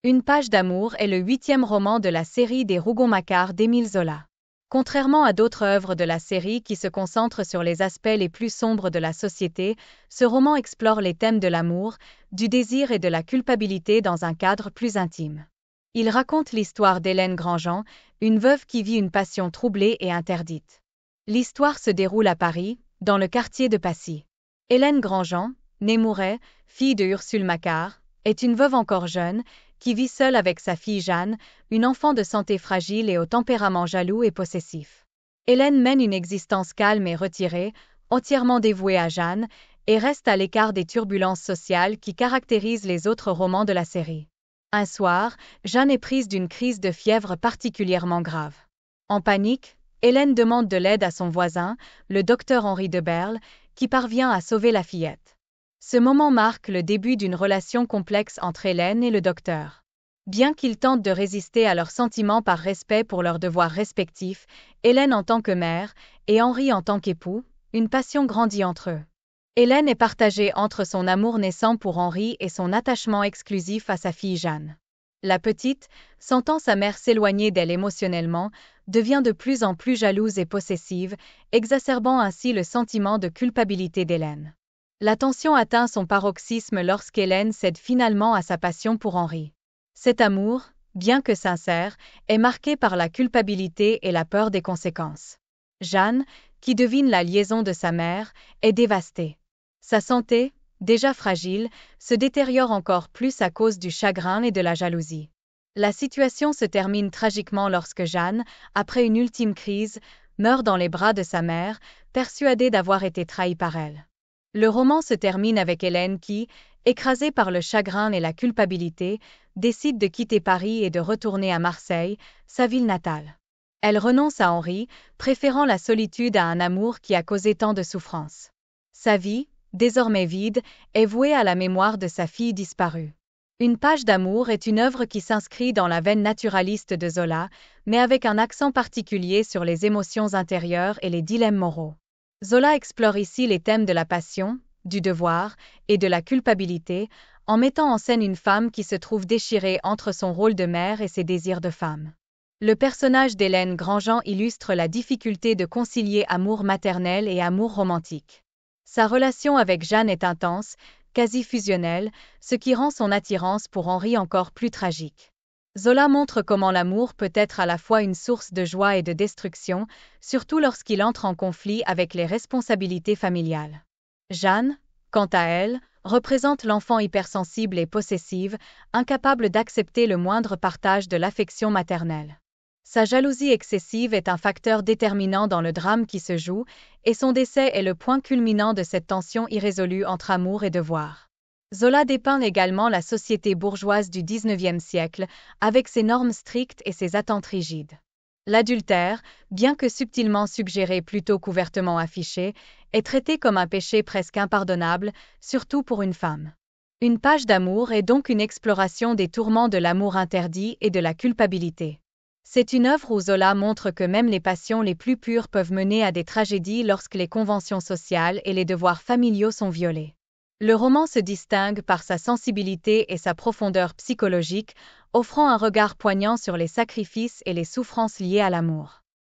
Une page d'amour est le 8e roman de la série des Rougon-Macquart d'Émile Zola. Contrairement à d'autres œuvres de la série qui se concentrent sur les aspects les plus sombres de la société, ce roman explore les thèmes de l'amour, du désir et de la culpabilité dans un cadre plus intime. Il raconte l'histoire d'Hélène Grandjean, une veuve qui vit une passion troublée et interdite. L'histoire se déroule à Paris, dans le quartier de Passy. Hélène Grandjean, née Mouret, fille de Ursule Macquart, est une veuve encore jeune, qui vit seule avec sa fille Jeanne, une enfant de santé fragile et au tempérament jaloux et possessif. Hélène mène une existence calme et retirée, entièrement dévouée à Jeanne, et reste à l'écart des turbulences sociales qui caractérisent les autres romans de la série. Un soir, Jeanne est prise d'une crise de fièvre particulièrement grave. En panique, Hélène demande de l'aide à son voisin, le docteur Henri de Berle, qui parvient à sauver la fillette. Ce moment marque le début d'une relation complexe entre Hélène et le docteur. Bien qu'ils tentent de résister à leurs sentiments par respect pour leurs devoirs respectifs, Hélène en tant que mère et Henri en tant qu'époux, une passion grandit entre eux. Hélène est partagée entre son amour naissant pour Henri et son attachement exclusif à sa fille Jeanne. La petite, sentant sa mère s'éloigner d'elle émotionnellement, devient de plus en plus jalouse et possessive, exacerbant ainsi le sentiment de culpabilité d'Hélène. La tension atteint son paroxysme lorsqu'Hélène cède finalement à sa passion pour Henri. Cet amour, bien que sincère, est marqué par la culpabilité et la peur des conséquences. Jeanne, qui devine la liaison de sa mère, est dévastée. Sa santé, déjà fragile, se détériore encore plus à cause du chagrin et de la jalousie. La situation se termine tragiquement lorsque Jeanne, après une ultime crise, meurt dans les bras de sa mère, persuadée d'avoir été trahie par elle. Le roman se termine avec Hélène qui, écrasée par le chagrin et la culpabilité, décide de quitter Paris et de retourner à Marseille, sa ville natale. Elle renonce à Henri, préférant la solitude à un amour qui a causé tant de souffrances. Sa vie, désormais vide, est vouée à la mémoire de sa fille disparue. Une page d'amour est une œuvre qui s'inscrit dans la veine naturaliste de Zola, mais avec un accent particulier sur les émotions intérieures et les dilemmes moraux. Zola explore ici les thèmes de la passion, du devoir et de la culpabilité, en mettant en scène une femme qui se trouve déchirée entre son rôle de mère et ses désirs de femme. Le personnage d'Hélène Grandjean illustre la difficulté de concilier amour maternel et amour romantique. Sa relation avec Jeanne est intense, quasi fusionnelle, ce qui rend son attirance pour Henri encore plus tragique. Zola montre comment l'amour peut être à la fois une source de joie et de destruction, surtout lorsqu'il entre en conflit avec les responsabilités familiales. Jeanne, quant à elle, représente l'enfant hypersensible et possessive, incapable d'accepter le moindre partage de l'affection maternelle. Sa jalousie excessive est un facteur déterminant dans le drame qui se joue, et son décès est le point culminant de cette tension irrésolue entre amour et devoir. Zola dépeint également la société bourgeoise du XIXe siècle, avec ses normes strictes et ses attentes rigides. L'adultère, bien que subtilement suggéré plutôt qu'ouvertement affiché, est traité comme un péché presque impardonnable, surtout pour une femme. Une page d'amour est donc une exploration des tourments de l'amour interdit et de la culpabilité. C'est une œuvre où Zola montre que même les passions les plus pures peuvent mener à des tragédies lorsque les conventions sociales et les devoirs familiaux sont violés. Le roman se distingue par sa sensibilité et sa profondeur psychologique, offrant un regard poignant sur les sacrifices et les souffrances liées à l'amour.